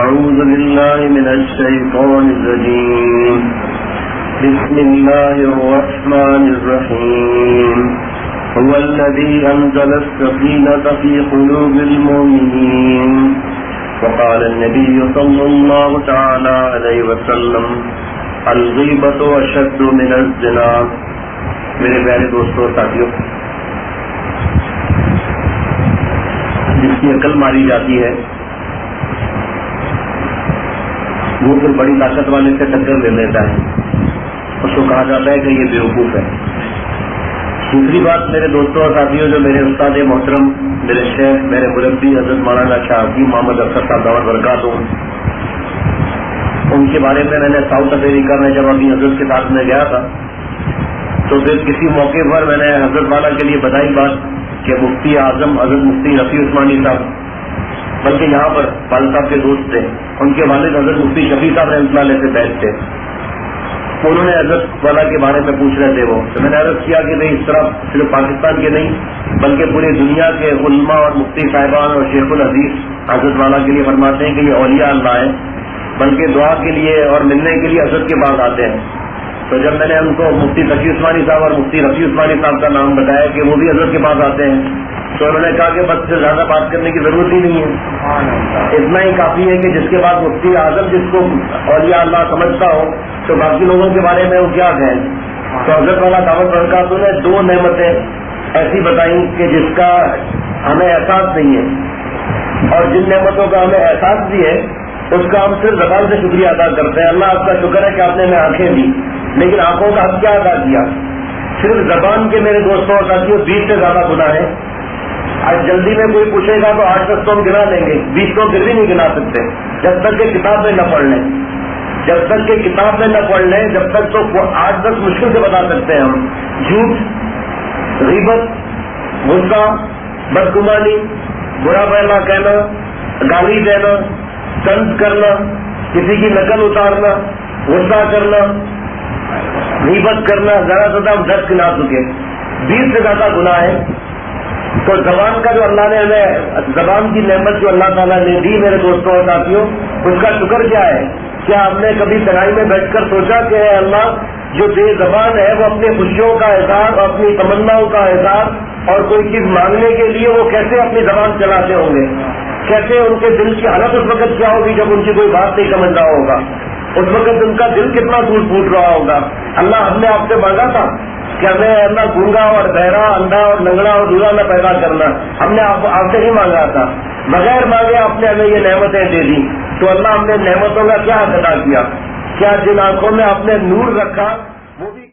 أعوذ بالله من الشيطان الرجيم بسم الله الرحمن الرحيم هو الذي أنزل السكينة في قلوب المؤمنين وقال النبي صلى الله تعالى عليه وسلم الغیبت اشد من الزنا. میرے پیارے دوستوں اور ساتھیوں، جس کی عقل ماری جاتی ہے وہ پھر بڑی طاقت والے سے ٹکر لے لیتا ہے، اس کو کہا جاتا ہے کہ یہ بیوقوف ہے. دوسری بات میرے دوستوں اور ساتھیوں، جو میرے استاد محترم، میرے شیخ، میرے مربی حضرت مولانا شاہ حکیم محمد افسر صاحب دعوت برکاتہ، ان کے بارے میں نے ساؤتھ افریقہ میں جب ابھی حضرت کے ساتھ میں گیا تھا تو پھر کسی موقع پر میں نے حضرت والا کے لیے بتائی بات کہ مفتی اعظم حضرت مفتی رفیع عثمانی صاحب، بلکہ یہاں پر والد صاحب کے دوست تھے، ان کے والد حضرت مفتی شفیع صاحب رحمۃ اللہ علیہ سے بیٹھ تھے، انہوں نے حضرت والا کے بارے میں پوچھ رہے تھے. وہ تو میں نے عرض کیا کہ بھائی اس طرح صرف پاکستان کے نہیں بلکہ پوری دنیا کے علماء اور مفتی صاحبان اور شیخ الحدیث حضرت والا کے لیے فرماتے ہیں کہ یہ اولیاء اللہ ہیں، بلکہ دعا کے لیے اور ملنے کے لیے حضرت کے پاس آتے ہیں. تو جب میں نے ان کو مفتی تقی عثمانی صاحب اور مفتی رفیع عثمانی صاحب کا نام بتایا کہ وہ بھی حضرت کے پاس آتے ہیں، تو انہوں نے کہا کہ بس سے زیادہ بات کرنے کی ضرورت ہی نہیں ہے، اتنا ہی کافی ہے کہ جس کے بعد مفتی اعظم جس کو اولیاء اللہ سمجھتا ہو تو باقی لوگوں کے بارے میں وہ کیا کہیں. تو حضرت والا دعوت برکاتہ نے دو نعمتیں ایسی بتائیں کہ جس کا ہمیں احساس نہیں ہے، اور جن نعمتوں کا ہمیں احساس بھی ہے اس کا ہم صرف زبان سے شکریہ ادا کرتے ہیں. اللہ آپ کا شکر ہے کہ آپ نے ہمیں آنکھیں دی، لیکن آنکھوں کا حق کیا ادا کیا؟ صرف زبان کے میرے دوستوں اور ساتھیوں 20 سے زیادہ گناہ ہے. آج جلدی میں کوئی پوچھے گا تو 8-10 تو ہم گنا لیں گے، 20 تو پھر بھی نہیں گنا سکتے جب تک کہ کتاب میں نہ پڑھ لیں. جب تک کہ کتاب میں نہ پڑھ لیں جب تک تو 8-10 مشکل سے بتا سکتے ہیں ہم. جھوٹ، غیبت، غصہ، بدگمانی، برا بھلا کہنا، گالی دینا، طنز کرنا، کسی کی نقل اتارنا، غصہ کرنا، غیبت کرنا، ذرا زیادہ ہم 10 گنا چکے، 20 سے زیادہ گناہ ہے. تو زبان کا جو اللہ نے ہمیں، زبان کی نعمت جو اللہ تعالیٰ نے دی میرے دوستوں اور ساتھیوں، اس کا شکر کیا ہے؟ کیا ہم نے کبھی تنہائی میں بیٹھ کر سوچا کہ اے اللہ جو بے زبان ہے وہ اپنی خوشیوں کا اظہار، اپنی تمناؤں کا اظہار اور کوئی چیز مانگنے کے لیے وہ کیسے اپنی زبان چلاتے ہوں گے؟ کیسے ان کے دل کی حالت اس وقت کیا ہوگی جب ان کی کوئی بات نہیں سمجھ رہا ہوگا؟ اس وقت ان کا دل کتنا ٹوٹ پھوٹ رہا ہوگا. اللہ ہم نے آپ سے مانگا تھا کہ ہمیں اللہ گونگا اور بہرا، اندھا اور لنگڑا اور لولا نہ پیدا کرنا، ہم نے آپ سے ہی مانگا تھا. بغیر مانگے آپ نے ہمیں یہ نعمتیں دے دی، تو اللہ ہم نے نعمتوں کا کیا حق ادا کیا؟ کیا جن آنکھوں میں آپ نے نور رکھا وہ بھی